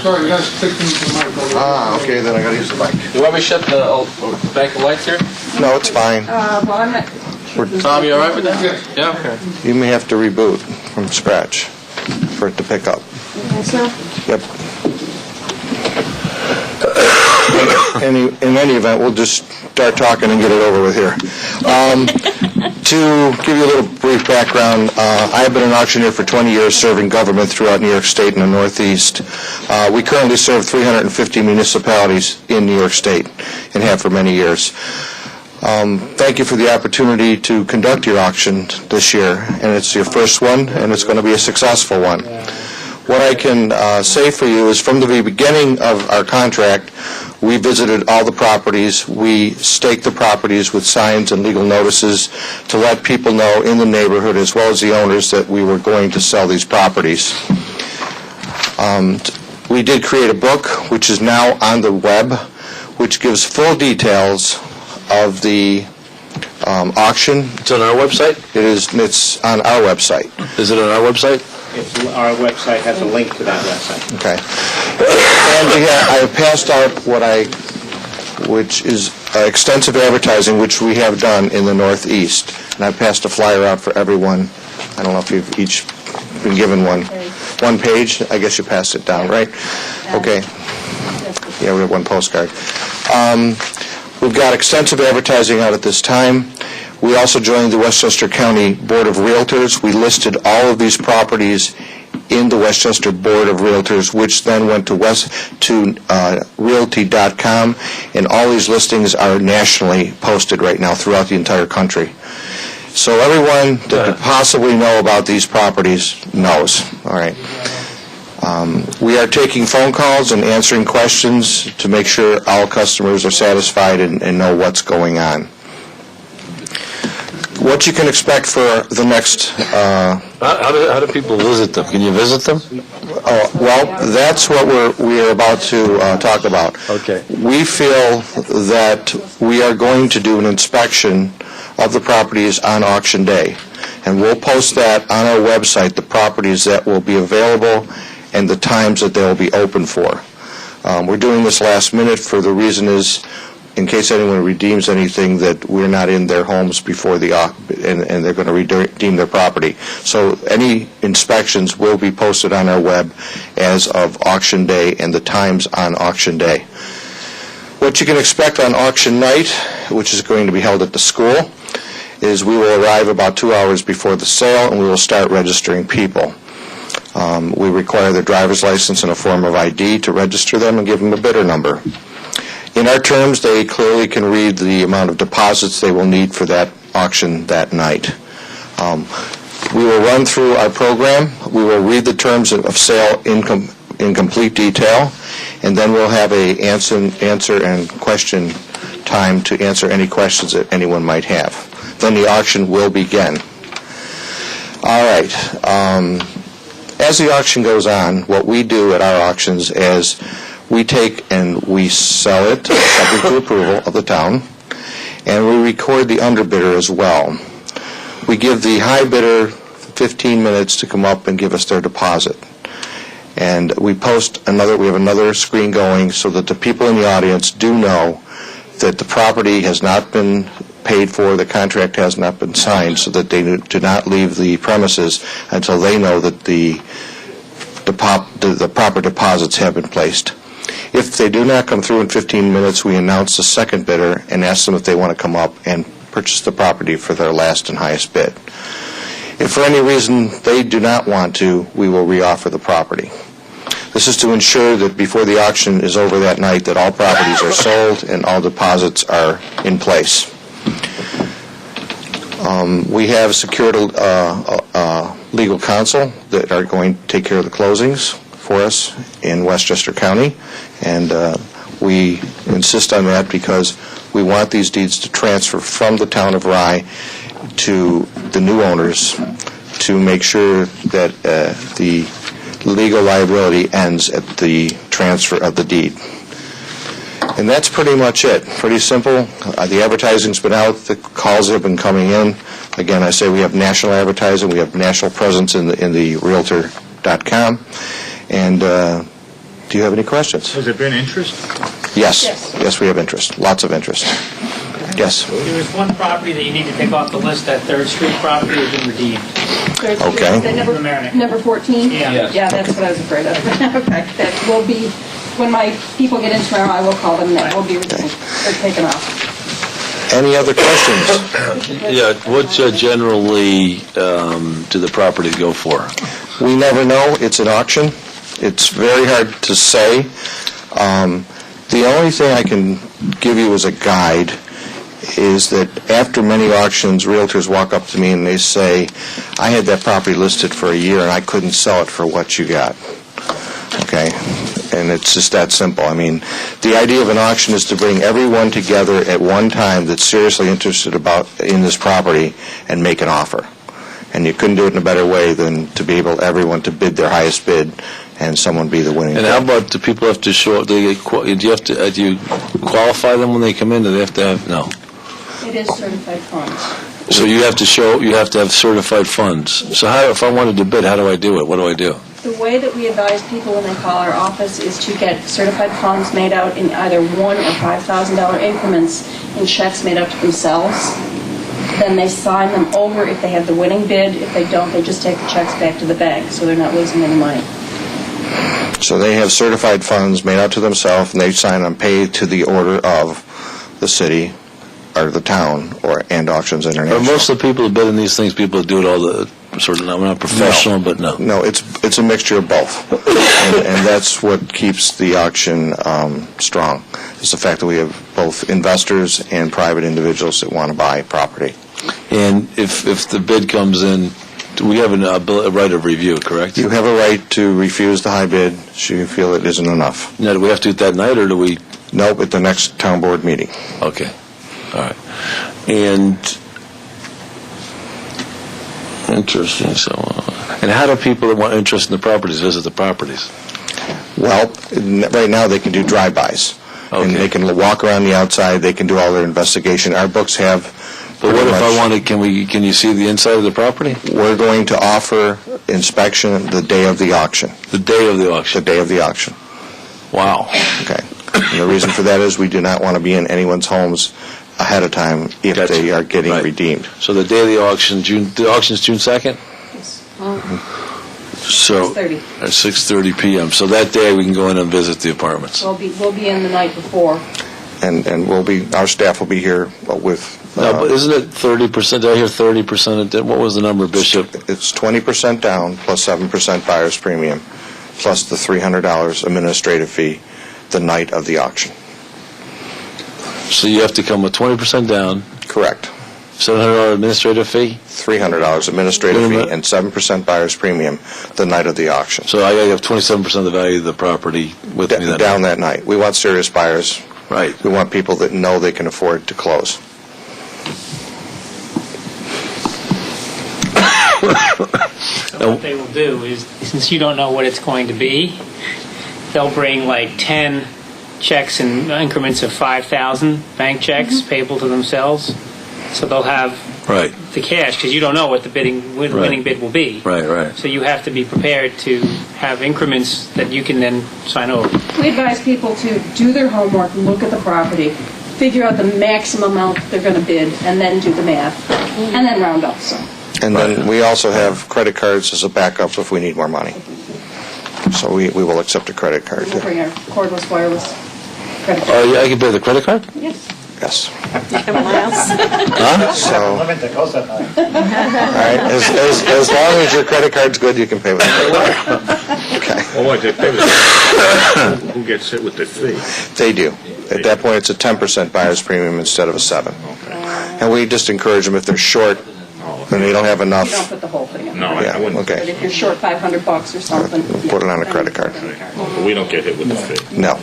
sorry, you gotta stick them to the mic. Okay, then I gotta use the mic. You want me to shut the back the lights here? No, it's fine. Well, I'm not... Tom, you all right with that? Yes. Yeah, okay. You may have to reboot from scratch for it to pick up. So, Yep. In any event, we'll just start talking and get it over with here. To give you a little brief background, I've been an auctioneer for 20 years serving government throughout New York State and the Northeast. We currently serve 350 municipalities in New York State and have for many years. Thank you for the opportunity to conduct your auction this year, and it's your first one, and it's going to be a successful one. What I can say for you is from the beginning of our contract, we visited all the properties. We staked the properties with signs and legal notices to let people know in the neighborhood as well as the owners that we were going to sell these properties. We did create a book, which is now on the web, which gives full details of the auction. It's on our website? It's on our website. Is it on our website? Our website has a link to that website. Okay. And I have passed out which is extensive advertising, which we have done in the Northeast. And I've passed a flyer out for everyone. I don't know if you've each been given one. One page? I guess you passed it down, right? Okay. Yeah, we have one postcard. We've got extensive advertising out at this time. We also joined the Westchester County Board of Realtors. We listed all of these properties in the Westchester Board of Realtors, which then went to realty.com, and all these listings are nationally posted right now throughout the entire country. So everyone that could possibly know about these properties knows. All right. We are taking phone calls and answering questions to make sure all customers are satisfied and know what's going on. What you can expect for the next... How do people visit them? Can you visit them? Well, that's what we are about to talk about. Okay. We feel that we are going to do an inspection of the properties on auction day, and we'll post that on our website, the properties that will be available and the times that they'll be open for. We're doing this last minute for the reason is, in case anyone redeems anything, that we're not in their homes before the and they're going to redeem their property. So any inspections will be posted on our web as of auction day and the times on auction day. What you can expect on auction night, which is going to be held at the school, is we will arrive about 2 hours before the sale and we will start registering people. We require their driver's license and a form of ID to register them and give them a bidder number. In our terms, they clearly can read the amount of deposits they will need for that auction that night. We will run through our program. We will read the terms of sale in complete detail, and then we'll have a answer and question time to answer any questions that anyone might have. Then the auction will begin. All right. As the auction goes on, what we do at our auctions is we take and we sell it, subject to approval of the town, and we record the underbidder as well. We give the high bidder 15 minutes to come up and give us their deposit. And we have another screen going so that the people in the audience do know that the property has not been paid for, the contract has not been signed, so that they do not leave the premises until they know that the proper deposits have been placed. If they do not come through in 15 minutes, we announce the second bidder and ask them if they want to come up and purchase the property for their last and highest bid. If for any reason they do not want to, we will reoffer the property. This is to ensure that before the auction is over that night that all properties are sold and all deposits are in place. We have secured legal counsel that are going to take care of the closings for us in Westchester County, and we insist on that because we want these deeds to transfer from the town of Rye to the new owners to make sure that the legal liability ends at the transfer of the deed. And that's pretty much it. Pretty simple. The advertising's been out. The calls have been coming in. Again, I say we have national advertising. We have national presence in the realtor.com. And the Do you have any questions? Has there been interest? Yes. Yes. Yes, we have interest. Lots of interest. Yes. There is one property that you need to take off the list. That Third Street property has been redeemed. Okay. Is that number 14? Yeah. Yeah, that's what I was afraid of. Okay, that will be, when my people get in tomorrow, I will call them, and that will be redeemed, or taken off. Any other questions? Yeah, what generally do the properties go for? We never know. It's an auction. It's very hard to say. The only thing I can give you as a guide is that after many auctions, realtors walk up to me and they say, I had that property listed for a year and I couldn't sell it for what you got. Okay? And it's just that simple. I mean, the idea of an auction is to bring everyone together at one time that's seriously interested in this property and make an offer. And you couldn't do it in a better way than to be able everyone to bid their highest bid and someone be the winning And bid. how about, do people have to show up, do you qualify them when they come in? Do they have to have, no? It is certified funds. So you have to have certified funds. So how, if I wanted to bid, how do I do it? What do I do? The way that we advise people when they call our office is to get certified funds made out in either $1,000 or $5,000 increments in checks made out to themselves. Then they sign them over if they have the winning bid. If they don't, they just take the checks back to the bank, so they're not losing any money. So they have certified funds made out to themselves, and they sign on pay to the order of the city or the town and Auctions Are International. most of the people who bid in these things, people that do it all the, sort of, not professional, but no? No, it's a mixture of both. and that's what keeps the auction strong. It's the fact that we have both investors and private individuals that want to buy property. And if the bid comes in, do we have a right of review, correct? You have a right to refuse the high bid should you feel it isn't enough. Now, do we have to do it that night, or do we? Nope, at the next town board meeting. Okay, all right. And, interesting, so, and how do people that want interest in the properties visit the properties? Well, right now they can do drive-bys. And Okay. they can walk around the outside, they can do all their investigation. Our books have... But what pretty if I much- wanted, can you see the inside of the property? We're going to offer inspection the day of the auction. The day of the The auction? day of the auction. Wow. Okay. And the reason for that is we do not want to be in anyone's homes ahead of time if Gotcha. they are getting Right. redeemed. So the day of the auction, the auction's June 2nd? So 6:30. At 6:30 p.m. So that day we can go in and visit the apartments. We'll be in the night before. And our staff will be here with... No, but isn't it 30%? Did I hear 30%? What was the number, Bishop? It's 20% down plus 7% buyer's premium plus the $300 administrative fee the night of the auction. So you have to come with 20% down, Correct. $700 administrative fee? $300 administrative Wait a fee minute. and 7% buyer's premium the night of the auction. So I got to have 27% of the value of the property with me that Down night. that night. We want serious buyers. Right. We want people that know they can afford to close. So what they will do is, since you don't know what it's going to be, they'll bring like 10 checks in increments of 5,000 bank checks payable to themselves. So they'll have Right, the cash, because you don't know what the winning bid will be. right. So you have to be prepared to have increments that you can then sign over. We advise people to do their homework, look at the property, figure out the maximum amount they're going to bid, and then do the math, and then round up some. And then we also have credit cards as a backup if we need more money. So we will accept a credit card. We'll bring our cordless, wireless credit Oh, card. yeah, I can pay the credit card? Yes. Yes. Huh? So, Limit the cost of that. all right, as long as your credit card's good, you can pay with a credit card. Okay. Oh, what, they pay the, who gets hit with the fee? They do. At that point, it's a 10% buyer's premium instead of a 7. And we just encourage them if they're short, then they don't have You don't enough. put the whole thing in. No, Yeah, I wouldn't. But okay. if you're short $500 or something. Put it on a credit card. We don't get hit with the fee. No.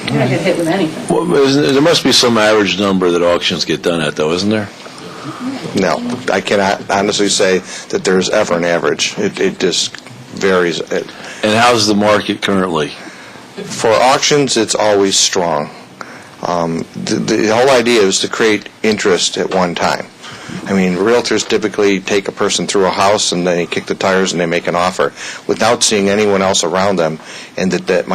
You don't get hit with anything. Well, there must be some average number that auctions get done at, though, isn't there? No. I cannot honestly say that there's ever an average. It just varies. And how's the market currently? For auctions, it's always strong. The whole idea is to create interest at one time. I mean, realtors typically take a person through a house and they kick the tires and they make an offer without seeing anyone else around them, and that might